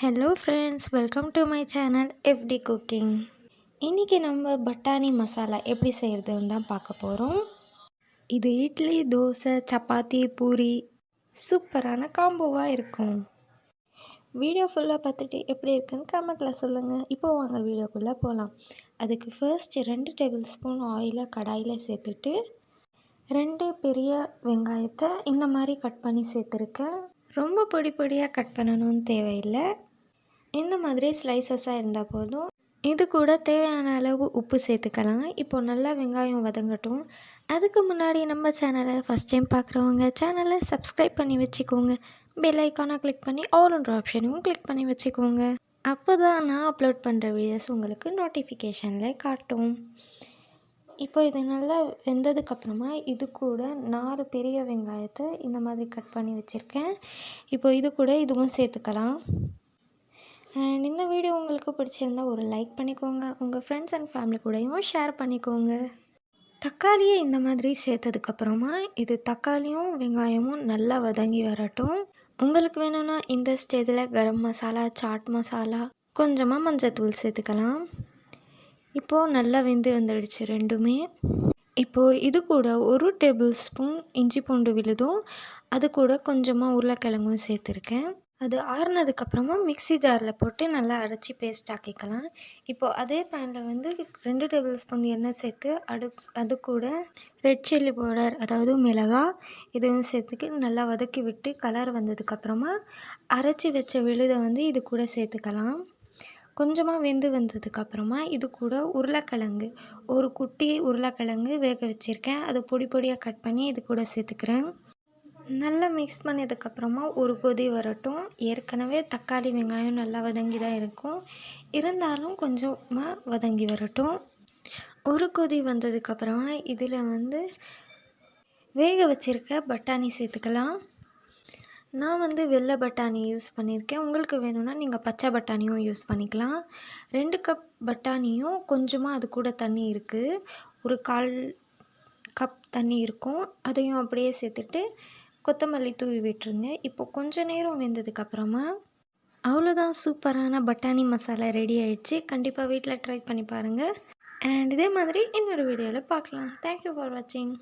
Hello friends, welcome to my channel F T cooking. இன்றைக்கி நம்ம பட்டாணி மசாலா எப்படி செய்கிறதுன்னு தான் பார்க்க போகிறோம். இது இட்லி, தோசை, சப்பாத்தி, பூரி சூப்பரான காம்போவாக இருக்கும். வீடியோ ஃபுல்லாக பார்த்துட்டு எப்படி இருக்குன்னு கமெண்ட்டில் சொல்லுங்கள். இப்போ வாங்க வீடியோக்குள்ளே போகலாம். அதுக்கு ஃபர்ஸ்ட் 2 டேபிள் ஸ்பூன் ஆயிலை கடாயில் சேர்த்துட்டு 2 பெரிய வெங்காயத்தை இந்த மாதிரி கட் பண்ணி சேர்த்துருக்கேன். ரொம்ப பொடி பொடியாக கட் பண்ணணும்னு தேவையில்லை, இந்த மாதிரி ஸ்லைசஸாக இருந்தால் போதும். இது கூட தேவையான அளவு உப்பு சேர்த்துக்கலாம். இப்போ நல்லா வெங்காயம் வதங்கட்டும். அதுக்கு முன்னாடி நம்ம சேனலை ஃபஸ்ட் டைம் பார்க்குறவங்க சேனலை சப்ஸ்கிரைப் பண்ணி வச்சுக்கோங்க. பெல் ஐக்கானை கிளிக் பண்ணி ஆல்ன்ற ஆப்ஷனையும் கிளிக் பண்ணி வச்சுக்கோங்க. அப்போ தான் நான் அப்லோட் பண்ணுற வீடியோஸ் உங்களுக்கு நோட்டிஃபிகேஷனில் காட்டும். இப்போ இது நல்லா வெந்ததுக்கப்புறமா இது கூட 4 பெரிய வெங்காயத்தை இந்த மாதிரி கட் பண்ணி வச்சுருக்கேன். இப்போ இது கூட இதுவும் சேர்த்துக்கலாம். அண்ட் இந்த வீடியோ உங்களுக்கு பிடிச்சிருந்தா ஒரு லைக் பண்ணிக்கோங்க. உங்கள் ஃப்ரெண்ட்ஸ் அண்ட் ஃபேமிலி கூடயும் ஷேர் பண்ணிக்கோங்க. தக்காளியை இந்த மாதிரி சேர்த்ததுக்கப்புறமா இது தக்காளியும் வெங்காயமும் நல்லா வதங்கி வரட்டும். உங்களுக்கு வேணும்னா இந்த ஸ்டேஜில் கரம் மசாலா, சாட் மசாலா, கொஞ்சமாக மஞ்சத்தூள் சேர்த்துக்கலாம். இப்போது நல்லா வெந்து வந்துடுச்சு ரெண்டுமே. இப்போது இது கூட 1 டேபிள் ஸ்பூன் இஞ்சி பூண்டு விழுதும், அது கூட கொஞ்சமாக உருளைக்கிழங்கும் சேர்த்துருக்கேன். அது ஆறுனதுக்கப்புறமா மிக்ஸி ஜாரில் போட்டு நல்லா அரைச்சி பேஸ்ட் ஆக்கிக்கலாம். இப்போது அதே பேனில் 2 டேபிள் ஸ்பூன் எண்ணெய் சேர்த்து அது கூட ரெட் சில்லி பவுடர், அதாவது மிளகாய், இதுவும் சேர்த்துக்கு நல்லா வதக்கி விட்டு கலர் வந்ததுக்கப்புறமா அரைச்சி வச்ச விழுதை இது கூட சேர்த்துக்கலாம். கொஞ்சமாக வெந்து வந்ததுக்கப்புறமா இது கூட உருளைக்கிழங்கு, ஒரு குட்டி உருளைக்கிழங்கு வேக வச்சுருக்கேன். அதை பொடி பொடியாக கட் பண்ணி இது கூட சேர்த்துக்கிறேன். நல்லா மிக்ஸ் பண்ணதுக்கப்புறமா ஒரு கொதி வரட்டும். ஏற்கனவே தக்காளி வெங்காயம் நல்லா வதங்கி தான் இருக்கும், இருந்தாலும் கொஞ்சமாக வதங்கி வரட்டும். ஒரு கொதி வந்ததுக்கப்புறமா இதில் வேக வச்சுருக்க பட்டாணி சேர்த்துக்கலாம். நான் வெள்ளை பட்டாணி யூஸ் பண்ணியிருக்கேன். உங்களுக்கு வேணும்னா நீங்கள் பச்சை பட்டாணியும் யூஸ் பண்ணிக்கலாம். 2 கப் பட்டாணியும் கொஞ்சமாக அது கூட தண்ணி இருக்குது, ஒரு 1/4 கப் தண்ணி இருக்கும். அதையும் அப்படியே சேர்த்துட்டு கொத்தமல்லி தூவி விட்டுருங்க. இப்போது கொஞ்சம் நேரம் வெந்ததுக்கப்புறமா அவ்வளோதான், சூப்பரான பட்டாணி மசாலா ரெடி ஆகிடுச்சு. கண்டிப்பாக வீட்டில் ட்ரை பண்ணி பாருங்கள். அண்ட் இதே மாதிரி இன்னொரு வீடியோவில் பார்க்கலாம். தேங்க்யூ ஃபார் வாட்சிங்.